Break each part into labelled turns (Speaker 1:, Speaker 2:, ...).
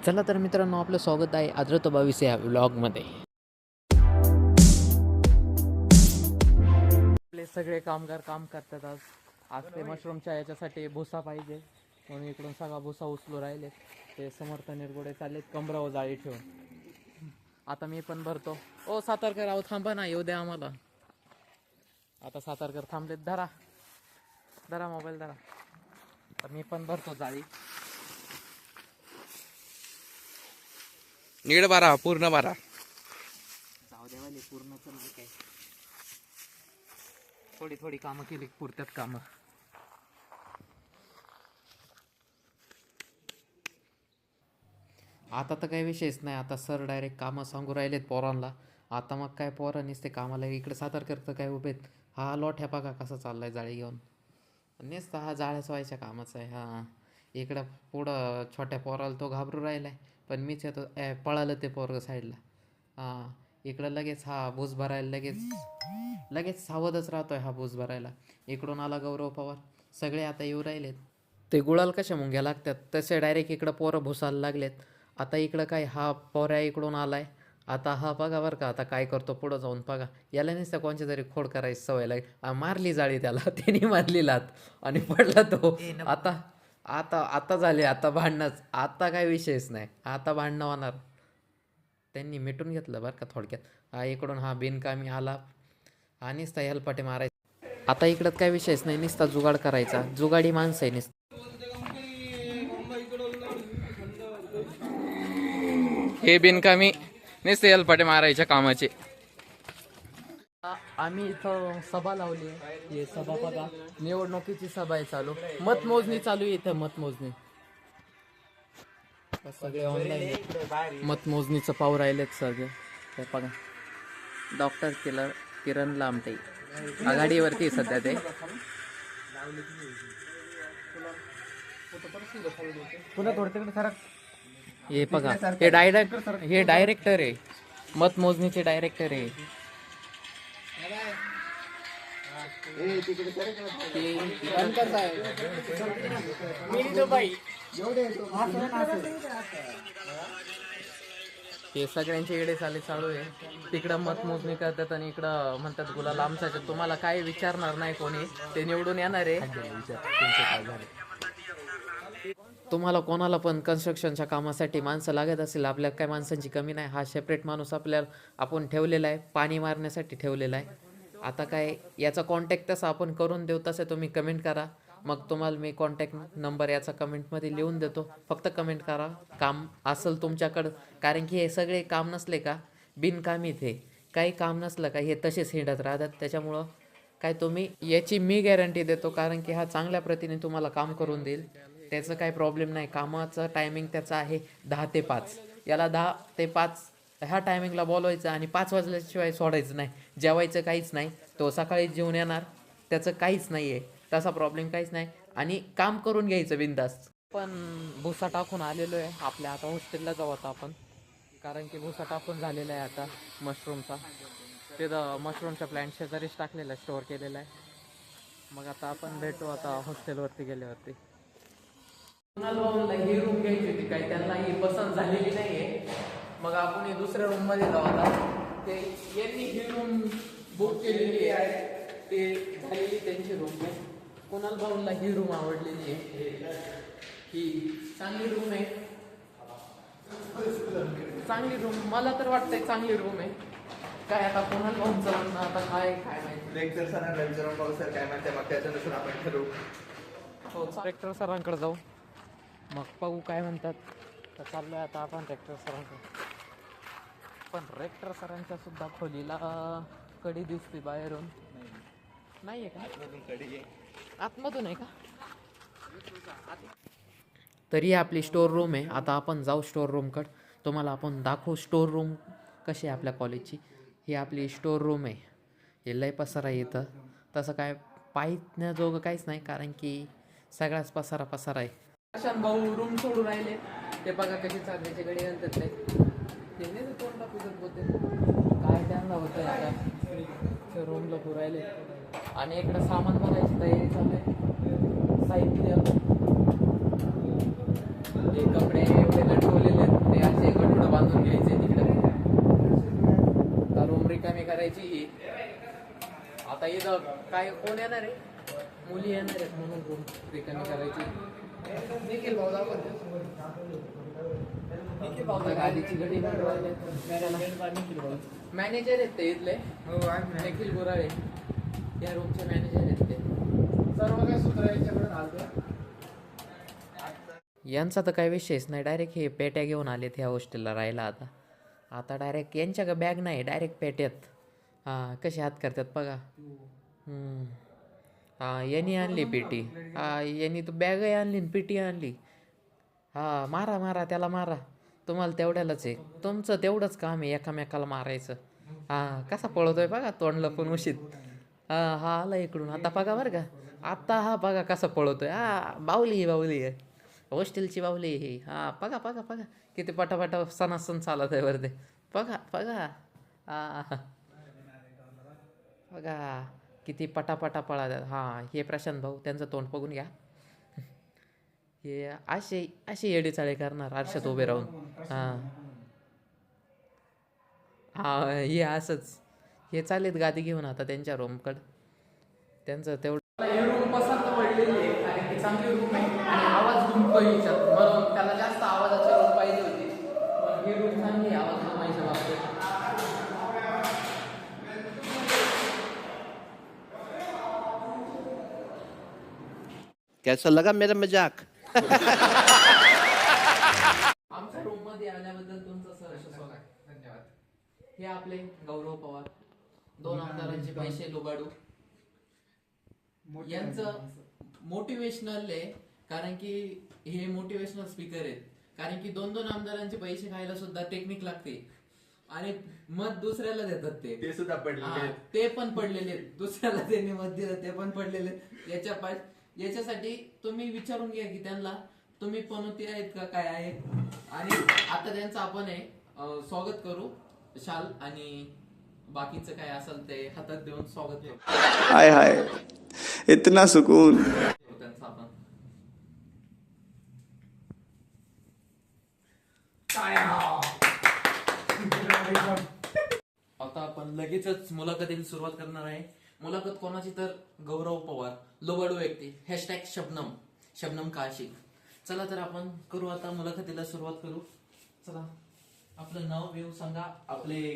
Speaker 1: चला तर मित्रांनो, आपलं स्वागत आहे आद्रतो 22 या व्लॉगमध्ये. आपले सगळे कामगार काम करतात. आज ते मशरूमच्या याच्यासाठी भुसा पाहिजे म्हणून इकडून सगळा भुसा उचलू राहिले. ते समर्थ निरगुडे चाललेत कमरावर जाळी ठेवून. आता मी पण भरतो. ओ सातारकर, आहो थांबा ना, येऊ द्या आम्हाला. आता सातारकर थांबलेत. धरा धरा मोबाईल धरा. तर मी पण भरतो जाळी.
Speaker 2: नीड बारा पूर्ण बारा.
Speaker 1: जाऊ देवाले पूर्ण तर नाही काय, थोडी थोडी कामं केली पुरत्यात कामं. आता तर काही विषयच नाही. आता सर डायरेक्ट कामं सांगू राहिलेत पोरांना. आता मग काय पोरं नुसते कामाला इकडे सादर करतं काय उभेत. हा लॉट ह्या बघा कसा चाललाय जाळी घेऊन. नुसतं हा जाळ्याच व्हायच्या कामाचा आहे. हा इकडं पुढं छोट्या पोराला तो घाबरू राहिलाय, पण मीच येतो पळालं ते पोरग साईडला. हां इकडं लगेच हा भूस भरायला लगेच सावधच राहतोय हा भूस भरायला. इकडून आला गौरव पवार. सगळे आता येऊ राहिलेत. ते गुळाल कशा मुंग्या लागतात तसे डायरेक्ट इकडं पोरं भुसायला लागलेत. आता इकडं काय हा पोऱ्या इकडून आलाय. आता हा बघा बरं का आता काय करतो पुढं जाऊन बघा. याला नुसतं कोणच्या तरी खोड करायची सवय लागली. मारली जाळी त्याला त्याने मारली लात आणि पडला तो. आता आता आता झाले आता भांडणंच. आता काय विषयच नाही. आता भांडणं होणार. त्यांनी मिटून घेतलं बरं का थोडक्यात. हा इकडून हा बिनकामी आला आणि नुसता हेलपाटे मारायचा. आता इकडं काय विषयच नाही, नुसता जुगाड करायचा. जुगाडी माणसं आहे नुसतं.
Speaker 2: हे बिनकामी नुसते हेलपाटे मारायच्या कामाचे.
Speaker 1: आम्ही इथं सभा लावली आहे. हे सभा बघा, निवडणुकीची सभा आहे चालू. मतमोजणी चालू आहे इथं. मतमोजणी सगळे ऑनलाईन मतमोजणीचं पाहू राहिलेत सगळे. हे बघा, डॉक्टर किरण लामटे आघाडीवरती सध्या ते. हे बघा, हे डायरेक्टर आहे, मतमोजणीचे डायरेक्टर आहे. हे सगळ्यांचे येडे चालू आहे. तिकडं मतमोजणी करतात आणि इकडं म्हणतात गुलाल आमचा. तुम्हाला काय विचारणार नाही कोणी, ते निवडून येणार आहे. तुम्हाला कोणाला पण कन्स्ट्रक्शनच्या कामासाठी माणसं लागत असेल, आपल्याला काय माणसांची कमी नाही. हा सेपरेट माणूस आपल्याला आपण ठेवलेला आहे, पाणी मारण्यासाठी ठेवलेला आहे. आता काय याचा कॉन्टॅक्ट तसा आपण करून देऊ, तसं तुम्ही कमेंट करा. मग तुम्हाला मी कॉन्टॅक्ट नंबर याचा कमेंटमध्ये लिहून देतो. फक्त कमेंट करा काम असेल तुमच्याकडं. कारण की हे सगळे काम नसले का बिनकामीत, हे काही काम नसलं का हे तसेच हिंडत राहतात. त्याच्यामुळं काय तुम्ही याची मी गॅरंटी देतो, कारण की हा चांगल्या प्रतीने तुम्हाला काम करून देईल. त्याचं काही प्रॉब्लेम नाही. कामाचं टायमिंग त्याचा आहे 10 ते 5. याला 10 ते 5 ह्या टायमिंगला बोलवायचं आणि 5 वाजल्याशिवाय सोडायचं नाही. जेवायचं काहीच नाही. तो सकाळी जेवून येणार, त्याचं काहीच नाही आहे. तसा प्रॉब्लेम काहीच नाही. आणि काम करून घ्यायचं बिंदास्त. पण भुसा टाकून आलेलो आहे आपल्या. आता हॉस्टेलला जाऊ आता आपण, कारण की भुसा टाकून झालेला आहे आता मशरूमचा. तिथं मशरूमच्या प्लॅन्ट शेजारीच टाकलेला आहे, स्टोअर केलेला आहे. मग आता आपण भेटू आता हॉस्टेलवरती गेल्यावरती. ही रूम घ्यायची होती, काही त्यांना ही पसंत झालेली नाही आहे. मग आपण दुसऱ्या रूममध्ये जाऊ आता. ते यांनी ही रूम बुक केलेली आहे, ते झालेली त्यांची रूम आहे. कुणाल भाऊला ही रूम आवडलेली आहे. ही चांगली रूम आहे, चांगली रूम. मला तर वाटतंय चांगली रूम आहे. काय आता कुणाल भाऊंचं म्हणणं आता काय काय माहिती.
Speaker 3: लेक्चर सरांना विचारून बघू सर काय म्हणते, मग त्याच्यानुसार आपण ठरवू.
Speaker 1: हो, ट्रॅक्टर सरांकडे जाऊ, मग पाहू काय म्हणतात. तर चाललो आहे आता आपण ट्रॅक्टर सरांकडे. पण ट्रॅक्टर सरांच्या सुद्धा खोलीला कडी दिसते बाहेरून. नाही आहे का आतमधून आहे का? तरी आपली स्टोर रूम आहे. आता आपण जाऊ स्टोर रूमकडं. तुम्हाला आपण दाखवू स्टोर रूम कशी आहे आपल्या कॉलेजची. ही आपली स्टोर रूम आहे. हे लय पसारा आहे इथं. तसं काय पाहिण्याजोगं काहीच नाही, कारण की सगळाच पसारा आहे. प्रशांत भाऊ रूम सोडून राहिले. ते बघा कशी चालण्याची गडी आणतात नाही. त्याने तर तोंड दाखवत होते काय त्यांना होतं आता. रूमला पुरायले आणि इकडं सामान भरायची तयारी चालू आहे. साहित्य हे कपडे एवढे लटकवलेले आहेत. इथं काय कोण येणार आहे? मुली येणार आहेत म्हणून रूम रिकामी करायची. निखिल भाऊ गाडीची गडी मॅनेजर आहेत ते इथले. निखिल गुराळे या रूमचे मॅनेजर आहेत ते. सर्व काय सूत्र याच्याकडे यांचा तर काही विषयच नाही. डायरेक्ट हे पेट्या घेऊन आलेत ह्या हॉस्टेलला राहायला. आता डायरेक्ट यांच्या का बॅग नाही, डायरेक्ट पेट्यात. हां कसे हात करतात बघा. हां यांनी आणली पेटी. हां यांनी तर बॅगही आणली आणि पेटी आणली. हां मारा मारा त्याला मारा, तुम्हाला तेवढ्यालाच आहे. तुमचं तेवढंच काम आहे एकामेकाला मारायचं. हां कसा पळतोय बघा, तोंड लपून उशीत. हां हा आला इकडून आता बघा बरं का. आता हा बघा कसा पळतोय. बावली आहे हॉस्टेलची बावली ही. हां बघा बघा बघा किती पटापटा सणासण चालत आहे वरते. बघा बघा बघा किती पटापटा पळा. हां हे प्रशांत भाऊ, त्यांचं तोंड बघून घ्या. हे असे येडेचाळे करणार आरशात उभे राहून. हां हां हे असंच हे चालेत गादी घेऊन आता त्यांच्या रूमकडं. त्यांचं तेवढं रूम पसंत पडलेली आहे कारण की चांगली रूम आहे आणि आवाज घुमतो याच्यात, म्हणून त्याला जास्त आवाजाची रूम पाहिजे होती. पण ही रूम चांगली आवाज घुमायच्या बाबतीत.
Speaker 4: कैसा लगा मेरा मजाक?
Speaker 1: आमच्या रूम मध्ये आल्याबद्दल तुमचं सहर्ष स्वागत. धन्यवाद. हे आपले गौरव पवार, 2 आमदारांचे पैसे लुबाडू. यांचं मोटिवेशनल आहे कारण की हे मोटिवेशनल स्पीकर आहेत. कारण की 2 आमदारांचे पैसे खायला सुद्धा टेक्निक लागते आणि मत दुसऱ्याला देतात
Speaker 3: ते सुद्धा पडले.
Speaker 1: ते पण पडलेले आहेत. दुसऱ्याला त्यांनी मत दिलं ते पण पडलेले आहेत. याच्यासाठी तुम्ही विचारून घ्या की त्यांना तुम्ही पनोती आहेत का काय आहे. आणि आता त्यांचं आपण स्वागत करू. शाल आणि बाकीचं काय असेल ते हातात देऊन स्वागत करू.
Speaker 5: हाय हाय इतना सुकून.
Speaker 1: त्यांचं आपण आता आपण लगेचच मुलाखतीला सुरुवात करणार आहे. मुलाखत कोणाची तर गौरव पवार, लोबाडू व्यक्ती, शबनम काशिक. चला तर आपण करू आता मुलाखतीला सुरुवात करू. चला आपलं नाव वेव सांगा, आपले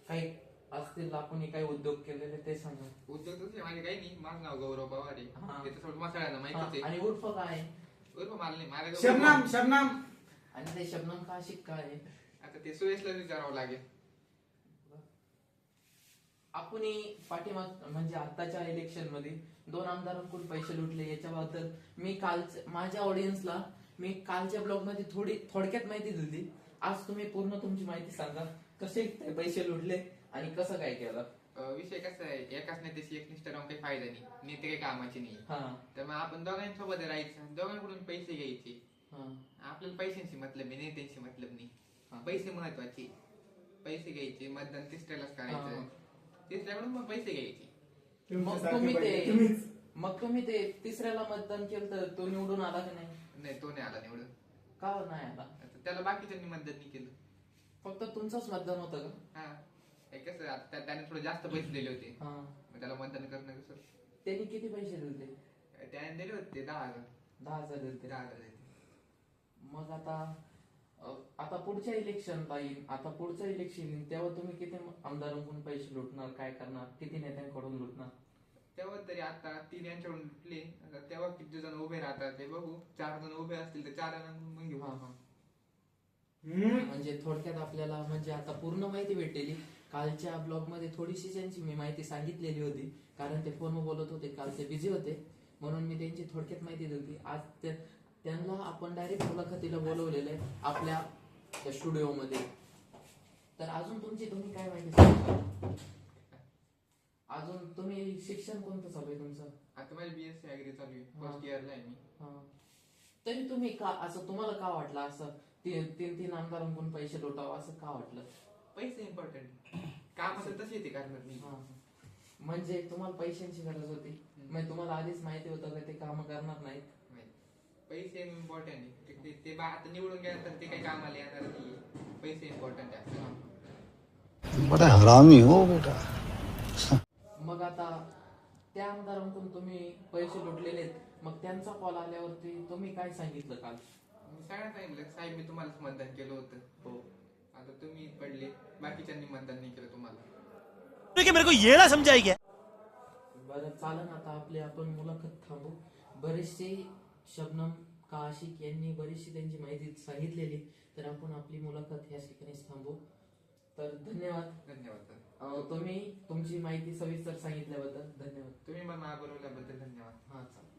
Speaker 1: काही असतील आपण काही उद्योग केलेले ते सांगा.
Speaker 3: उद्योग तसे माझे काही नाही. माझं नाव गौरव पवार आहे. त्याच्यासोबत मला सगळ्यांना माहितीच आहे.
Speaker 1: आणि उर्फ काय?
Speaker 3: उर्फ मला नाही, मला
Speaker 6: शबनम.
Speaker 1: आणि ते शबनम काशिक काय आहे?
Speaker 3: आता ते सुरेशला विचारावं लागेल.
Speaker 1: आपण पाठीमाग म्हणजे आताच्या इलेक्शन मध्ये 2 आमदारांकडून पैसे लुटले याच्याबद्दल मी माझ्या ऑडियन्सला मी कालच्या ब्लॉग मध्ये थोडक्यात माहिती दिली. आज तुम्ही पूर्ण तुमची माहिती सांगा, कसे ते पैसे लुटले आणि कसं काय केलं.
Speaker 3: विषय कसा आहे, एकाच नेत्याची एकनिष्ठ राहून काही फायदा नाही. नेते काही कामाचे नाही. तर मग आपण दोघांसोबत राहायचं, दोघांकडून पैसे घ्यायचे. आपल्याला पैशांशी मतलब नाही, नेत्यांशी मतलब नाही. पैसे महत्वाचे. पैसे घ्यायचे, मतदान तिसऱ्यालाच करायचं. तिसऱ्याकडून मग पैसे घ्यायचे.
Speaker 1: मग तुम्ही ते तिसऱ्याला मतदान केलं तर तो निवडून आला की नाही?
Speaker 3: नाही, तो नाही आला निवडून.
Speaker 1: का नाही आला?
Speaker 3: त्याला बाकीच्यांनी मतदान नाही केलं.
Speaker 1: फक्त तुमचंच मतदान होतं का?
Speaker 3: हा कसं त्याने थोडे जास्त पैसे दिले होते.
Speaker 1: हा
Speaker 3: त्याला मतदान करणं कसं.
Speaker 1: त्यांनी किती पैसे दिले?
Speaker 3: त्याने दिले होते 10,000.
Speaker 1: 10,000 दिले.
Speaker 3: 10,000.
Speaker 1: मग आता पुढच्या इलेक्शनला येईल. आता पुढचं इलेक्शन येईल तेव्हा तुम्ही किती आमदारांकडून पैसे लुटणार, काय करणार, किती नेत्यांकडून लुटणार?
Speaker 3: तेव्हा तरी आता 3 यांच्याकडून लुटले. तेव्हा किती जण उभे राहतात ते बघू. 4 जण उभे असतील तर 4 जणांकडून मग घेऊ.
Speaker 1: म्हणजे थोडक्यात आपल्याला म्हणजे आता पूर्ण माहिती भेटलेली. कालच्या ब्लॉग मध्ये थोडीशी त्यांची मी माहिती सांगितलेली होती कारण ते फोन बोलत होते, काल ते बिझी होते म्हणून मी त्यांची थोडक्यात माहिती दिली. आज त्यांना आपण डायरेक्ट मुलाखतीला बोलवलेलं आहे आपल्या स्टुडिओ मध्ये. तर अजून तुम्ही काय माहिती सांगा? अजून तुम्ही शिक्षण कोणतं चालू आहे तुमचं?
Speaker 3: आता माझी BSc ऍग्री चालू आहे. फर्स्ट इयरला आहे मी.
Speaker 1: तरी तुम्ही का असं तुम्हाला का वाटलं असं 3 आमदारांकडून पैसे लुटावं असं का वाटलं?
Speaker 3: पैसे इम्पॉर्टंट. काम असेल तसे येते करणार मी.
Speaker 1: म्हणजे तुम्हाला पैशांची गरज होती. म्हणजे तुम्हाला आधीच माहिती होतं का ते काम करणार नाहीत?
Speaker 3: पैसे इम्पॉर्टंट आहे. ते आता निवडून गेल्यानंतर ते काही कामाला येणार नाही. पैसे इम्पॉर्टंट आहे.
Speaker 5: बड़ा हरामी हो बेटा.
Speaker 1: मग आता त्या आमदारांकडून तुम्ही पैसे लुटलेले आहेत, मग त्यांचा कॉल आल्यावरती तुम्ही काय सांगितलं काल?
Speaker 3: मी सगळ्यांना सांगितलं साहेब मी तुम्हालाच मतदान केलं होतं.
Speaker 1: हो.
Speaker 3: आता तुम्ही पडले, बाकीच्यांनी मतदान नाही केलं तुम्हाला.
Speaker 4: मेरे को ये ना समझाई क्या?
Speaker 1: बरं चालन, आता आपण मुलाखत थांबू. बरेचसे शबनम का आशिक यांनी बरीचशी त्यांची माहिती सांगितलेली, तर आपण आपली मुलाखत ह्या ठिकाणीच थांबू. तर धन्यवाद.
Speaker 3: धन्यवाद.
Speaker 1: तुम्ही तुमची माहिती सविस्तर सांगितल्याबद्दल धन्यवाद.
Speaker 3: तुम्ही मला बोलवल्याबद्दल धन्यवाद.
Speaker 1: हा चालेल.